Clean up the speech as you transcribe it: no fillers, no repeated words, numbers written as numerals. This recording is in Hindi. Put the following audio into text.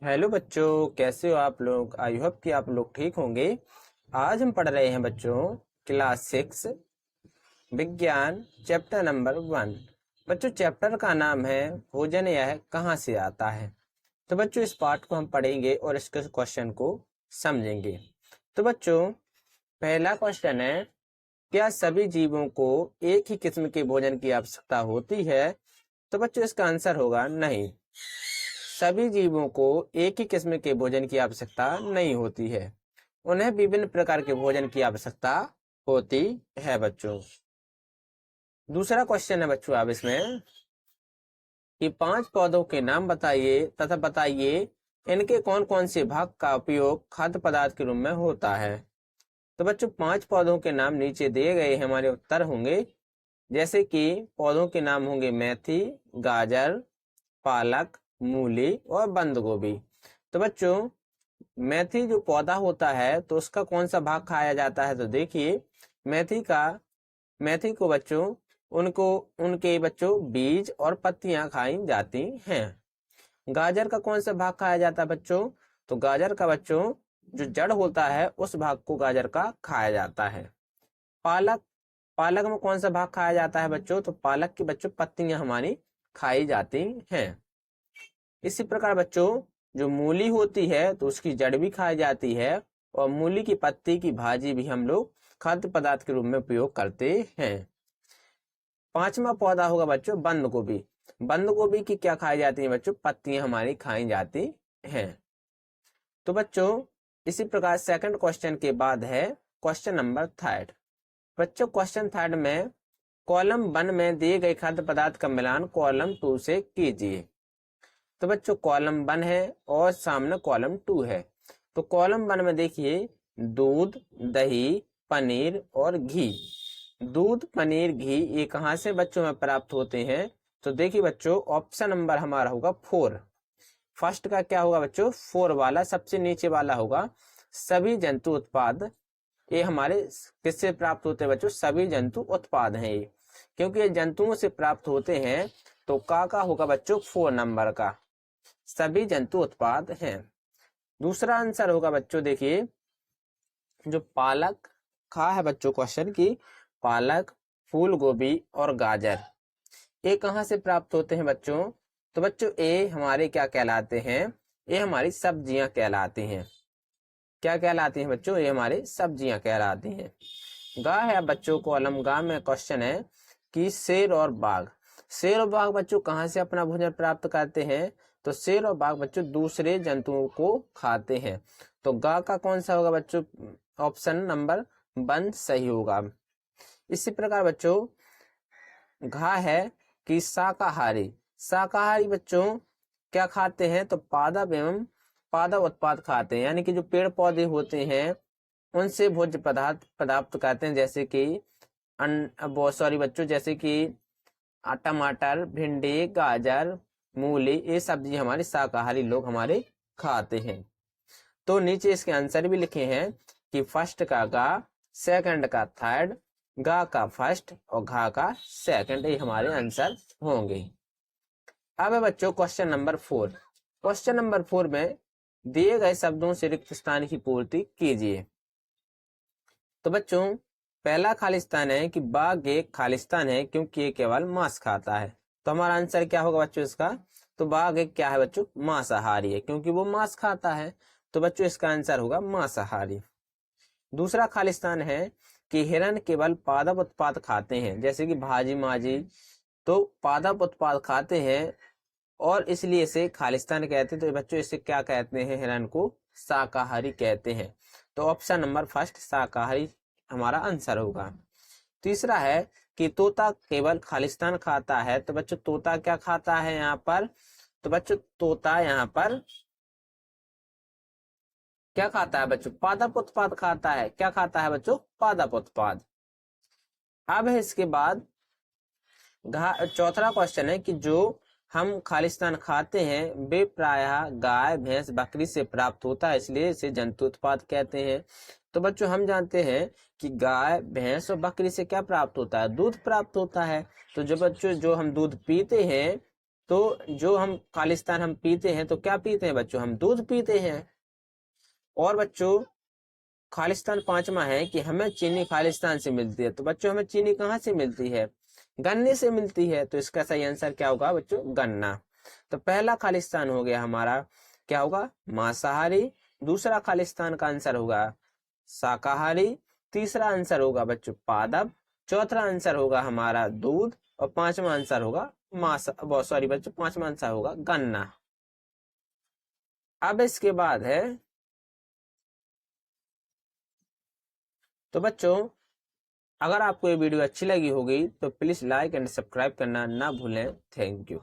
हेलो बच्चों, कैसे हो आप लोग। आई होप कि आप लोग ठीक होंगे। आज हम पढ़ रहे हैं बच्चों क्लास 6 विज्ञान चैप्टर नंबर 1। बच्चों चैप्टर का नाम है भोजन यह कहाँ से आता है। तो बच्चों इस पार्ट को हम पढ़ेंगे और इसके क्वेश्चन को समझेंगे। तो बच्चों पहला क्वेश्चन है, क्या सभी जीवों को एक ही किस्म के भोजन की आवश्यकता होती है। तो बच्चों इसका आंसर होगा नहीं। सभी जीवों को एक ही किस्म के भोजन की आवश्यकता नहीं होती है। उन्हें विभिन्न प्रकार के भोजन की आवश्यकता होती है बच्चों। दूसरा क्वेश्चन है बच्चों आप इसमें कि 5 पौधों के नाम बताइए तथा बताइए इनके कौन कौन से भाग का उपयोग खाद्य पदार्थ के रूप में होता है। तो बच्चों 5 पौधों के नाम नीचे दिए गए हमारे उत्तर होंगे। जैसे कि पौधों के नाम होंगे मेथी, गाजर, पालक, मूली और बंद गोभी। तो बच्चों मेथी जो पौधा होता है तो उसका कौन सा भाग खाया जाता है। तो देखिए मेथी को बच्चों उनको उनके बच्चों बीज और पत्तियां खाई जाती हैं। गाजर का कौन सा भाग खाया जाता है बच्चों। तो गाजर का बच्चों जो जड़ होता है उस भाग को गाजर का खाया जाता है। पालक पालक में कौन सा भाग खाया जाता है बच्चों। तो पालक की बच्चों पत्तियां हमारी खाई जाती हैं। इसी प्रकार बच्चों जो मूली होती है तो उसकी जड़ भी खाई जाती है और मूली की पत्ती की भाजी भी हम लोग खाद्य पदार्थ के रूप में उपयोग करते हैं। पांचवा पौधा होगा बच्चों बंद गोभी। बंद गोभी की क्या खाई जाती है बच्चों, पत्तियां हमारी खाई जाती हैं। तो बच्चों इसी प्रकार सेकंड क्वेश्चन के बाद है क्वेश्चन नंबर थर्ड। बच्चों क्वेश्चन थर्ड में कॉलम 1 में दिए गए खाद्य पदार्थ का मिलान कॉलम 2 से कीजिए। तो बच्चों कॉलम 1 है और सामने कॉलम 2 है। तो कॉलम 1 में देखिए दूध, दही, पनीर और घी। दूध, पनीर, घी ये कहाँ से बच्चों में प्राप्त होते हैं। तो देखिए बच्चों ऑप्शन नंबर हमारा होगा 4। फर्स्ट का क्या होगा बच्चों, 4 वाला सबसे नीचे वाला होगा सभी जंतु उत्पाद। ये हमारे किससे प्राप्त होते हैं बच्चों, सभी जंतु उत्पाद हैं ये, क्योंकि ये जंतुओं से प्राप्त होते हैं। तो का होगा बच्चों 4 नंबर का, सभी जंतु उत्पाद हैं। दूसरा आंसर होगा बच्चों देखिए जो पालक खा है बच्चों क्वेश्चन की, पालक, फूल गोभी और गाजर ये कहाँ से प्राप्त होते हैं बच्चों। तो बच्चों ये हमारे क्या कहलाते हैं, ये हमारी सब्जियां कहलाती हैं। क्या कहलाती हैं बच्चों, ये हमारी सब्जियां कहलाती हैं। गा है बच्चों कॉलम गा में क्वेश्चन है कि शेर और बाघ। शेर और बाघ बच्चों कहाँ से अपना भोजन प्राप्त करते हैं। तो शेर और बाघ बच्चों दूसरे जंतुओं को खाते हैं। तो गा का कौन सा होगा बच्चों, ऑप्शन नंबर 1 सही होगा। इसी प्रकार बच्चों घा है कि शाकाहारी। शाकाहारी बच्चों क्या खाते हैं। तो पादप एवं पादप उत्पाद खाते हैं, यानी कि जो पेड़ पौधे होते हैं उनसे भोज्य पदार्थ प्राप्त करते हैं। जैसे कि सॉरी बच्चों, जैसे कि टमाटर, भिंडी, गाजर, मूली ये सब्जी हमारे शाकाहारी लोग हमारे खाते हैं। तो नीचे इसके आंसर भी लिखे हैं कि फर्स्ट का गा, सेकंड का थर्ड, गा का फर्स्ट और घा का सेकंड, ये हमारे आंसर होंगे। अब है बच्चों क्वेश्चन नंबर 4। क्वेश्चन नंबर 4 में दिए गए शब्दों से रिक्त स्थान की पूर्ति कीजिए। तो बच्चों पहला खालिस्तान है कि बाघ एक खालिस्तान है क्योंकि ये केवल मांस खाता है। तो हमारा आंसर क्या होगा बच्चों इसका, तो बाघ एक क्या है बच्चों, मांसाहारी है क्योंकि वो मांस खाता है। तो बच्चों इसका आंसर होगा मांसाहारी। दूसरा खालिस्तान है कि हिरण केवल पादप उत्पाद खाते हैं, जैसे कि भाजी माजी तो पादप उत्पाद खाते हैं और इसलिए इसे खालिस्तान कहते हैं। तो बच्चों इसे क्या कहते हैं, हिरण को शाकाहारी कहते हैं। तो ऑप्शन नंबर फर्स्ट शाकाहारी हमारा आंसर होगा। तीसरा है कि तोता केवल खालिस्तान खाता है। तो बच्चों तोता क्या खाता है यहाँ पर, तो बच्चों तोता यहाँ पर क्या खाता है बच्चों, पादप उत्पाद खाता है। क्या खाता है बच्चों, पादप उत्पाद। अब है इसके बाद चौथा क्वेश्चन है कि जो हम खालिस्तान खाते हैं वे प्रायः गाय, भैंस, बकरी से प्राप्त होता है, इसलिए इसे जंतु उत्पाद कहते हैं। तो बच्चों हम जानते हैं कि गाय, भैंस और बकरी से क्या प्राप्त होता है, दूध प्राप्त होता है। तो जो बच्चों जो हम दूध पीते हैं तो जो हम खालिस्तान हम पीते हैं तो क्या पीते हैं बच्चों, हम दूध पीते हैं। और बच्चों खालिस्तान पांचवा है कि हमें चीनी खालिस्तान से मिलती है। तो बच्चों हमें चीनी कहाँ से मिलती है, गन्ने से मिलती है। तो इसका सही आंसर क्या होगा बच्चों, गन्ना। तो पहला खालिस्तान हो गया हमारा क्या होगा, मांसाहारी। दूसरा खालिस्तान का आंसर होगा शाकाहारी। तीसरा आंसर होगा बच्चों पादप। चौथा आंसर होगा हमारा दूध। और पांचवा आंसर होगा मांस, सॉरी बच्चों, पांचवा आंसर होगा गन्ना। अब इसके बाद है, तो बच्चों अगर आपको ये वीडियो अच्छी लगी होगी तो प्लीज लाइक एंड सब्सक्राइब करना ना भूलें। Thank you.